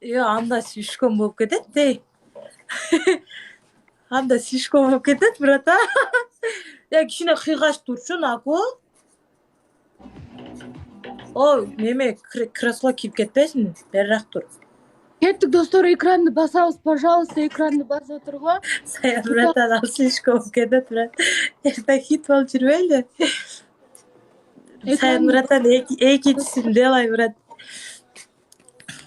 анда слишком болуп кетет, эй. Анда слишком болуп кетет, братан. Кичине кыйгаш турчу, Нако. О, неме кресло кирип кетпесин, берирак тур. Кеттик, достор, экранды басабыз, пожалуйста, экранды басып отурго. Саян, братан, ал слишком болуп кетет, брат. Эртең хит болуп жүрбөйлү. Саян, братан, экинчисин делай, брат.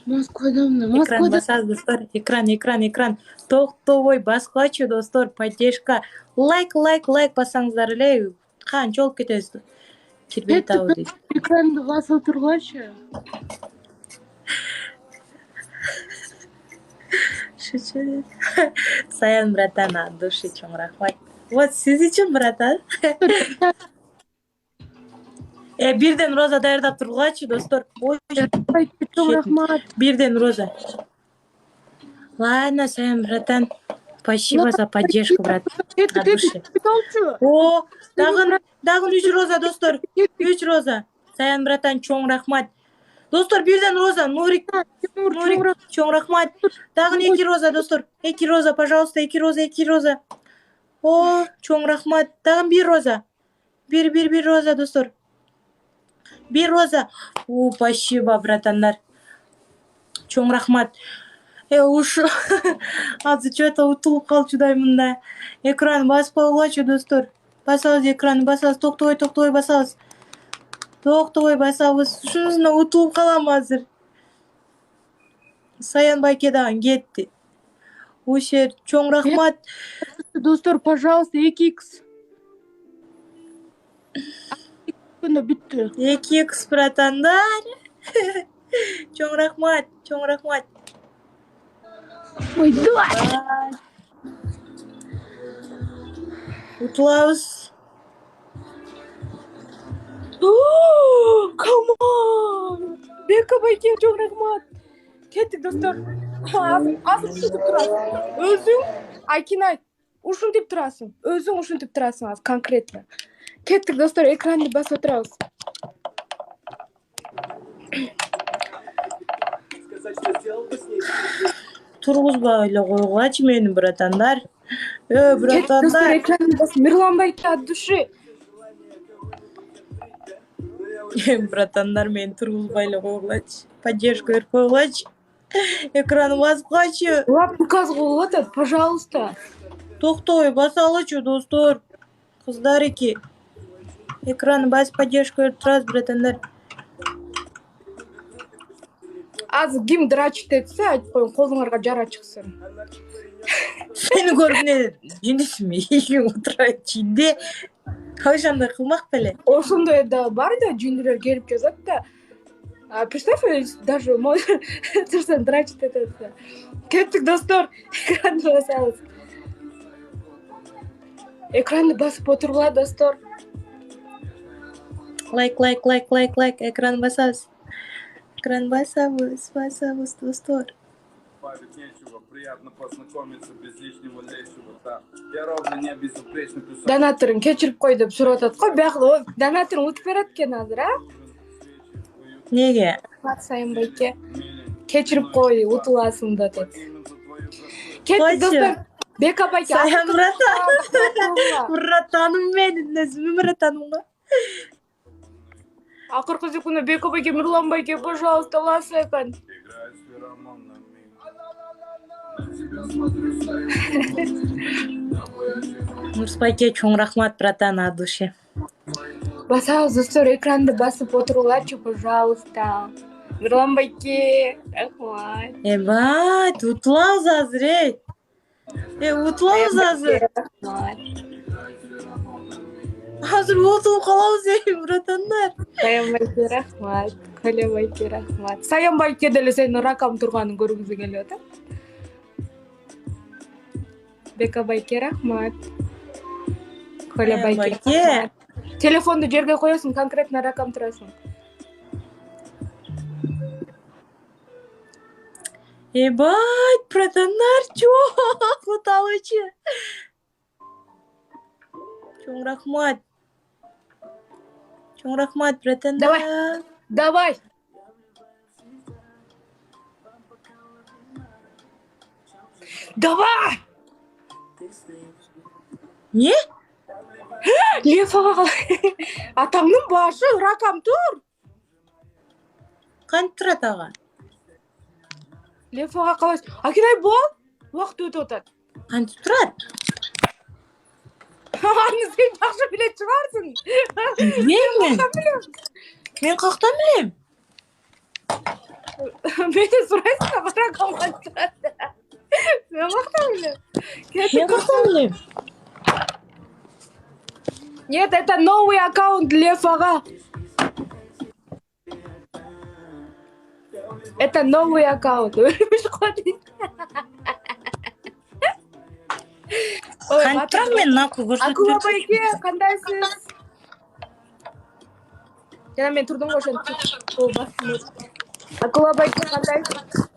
Экран басабыз, достор. Экран. Токтобой баскычы, достор. Поддержка. Лайк бассаңыздар эле. Канча болуп кетесиз? Кирбей атабы дейт. Экранды басып отургочу. Саян, братан, от души чоң рахмат. Вот сиз үчүн, братан. Бирден роза даярдап тургулачы, достор. Чоң рахмат. Бирден роза. Ладно, Саян, братан. Спасибо за поддержку, брат. От души. О, дагы 3 роза, достор. 3 роза. Саян, братан, чоң рахмат. Достор, бирден роза. Нурик, чоң рахмат. Дагы 2 роза, достор. 2 роза, пожалуйста, 2 роза. О, чоң рахмат. Дагы 1 роза. 1 роза, достор. 1 роза. О, спасибо, братандар. Чоң рахмат. Ушу азыр чөтө утулуп калчудаймын да. Экран басып койгучу, достор. Басабыз экранды, басабыз. Токтобой басабыз. Ушунусуна утулуп калам азыр. Саян байке дагы кетти. Ушер, чоң рахмат. Достор, пожалуйста, 2х. Бүттү. 2х, братандар. Чоң рахмат. Ой, давай. Утулабыз. Come on. Бека байке, чоң рахмат. Кеттик, достор. Азыр ушинтип турасың. Өзүң Айкин айт. Ушинтип турасың. Өзүң ушинтип турасың азыр конкретно. Кеттик, достор, экранды басып отурабыз. Тургузбай эле койгулачы мени, братандар. Братандар. Достор, экранды басып. Мирлан байке, от души. Братандар, мени тургузбай эле койгулачы. Поддержка берип койгулачы. Экран басып койчу. Лап указ болуп атат, пожалуйста. Токтобой басалычы, достор. Кыздарыки. Экран басып поддержка берип турабыз, братандар. Азыр ким драчит этсе, айтып коеюн, колуңарга жара чыксын. Сени көрүп эле жиндисиңби? Ийиң отурайт жинде. Ошондой кылмак беле. Ошондой да бар да, жиндилер келип жазат да. Представь, даже турсаң драчит этет. Кеттик, достор, экранды басабыз. Экранды басып отургула, достор. Лайк. Экран басабыз. Экран басабыз, достор. Приятно познакомиться без лишнего лишнего. Я ровно не безупречный плюс. Донаторун кечирип кой деп сурап атат го. Бияк донаторун утуп берет экен азыр, а? Неге? Саян байке. Кечирип кой, утуласың да деп. Кеттик, достор. Бека байке. Саян, братаным менин, өзүмүн братаным го. Акыркы секунда Бека байке, Мирлан байке, пожалуйста, last second. Нурсбайке, чоң рахмат, братан, от души. Басабыз, достор, экранды басып отургулачы, пожалуйста. Мирлан байке, рахмат. Бат, утулабыз азыр, утулабыз азыр. Азыр утулуп калабыз, братандар. Саян байке, рахмат. Коля байке, рахмат. Саян байке деле сенин ракам турганын көргүзү келип атат. Бека байке, рахмат. Коля байке, рахмат. Телефонду жерге коесуң, конкретно ракам турасың. Бать, братандар, чоң уталычы. Чоң рахмат, братандар. Давай. Давай! Не? Лев аға. Атаңның башы, ракам тұр. Қанып тұрады аға? Лев аға қалайсың? Акинай бол. Уақыт өтіп отады. Қанып тұрады? Аны сен жақсы білет шығарсың. Мен қақтан білем? Мені сұрайсың, ракам қанып тұрады. Мен қақтан білем. Мен қақтан білем? Нет, это новый аккаунт Лев аға. Это новый аккаунт. Өлмеш қойды. Қанып тұрам мен нақы көрсетіп Акула жүрсің. байке, қандайсыз? Жана мен тұрдым ғой шын. Акула байке, қандайсыз?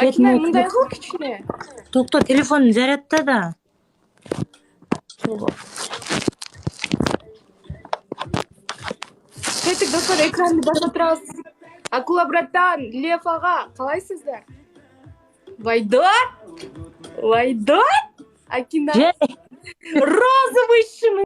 Акинай, мұндай қыл кішкене. Тоқта, телефонын зарядта да. Кеттік, достар, экранды башаттырасыз. Акула братан, Лев аға, қалайсыздар? Вайдот? Вайдот? Акинай? Же, Розовый шым.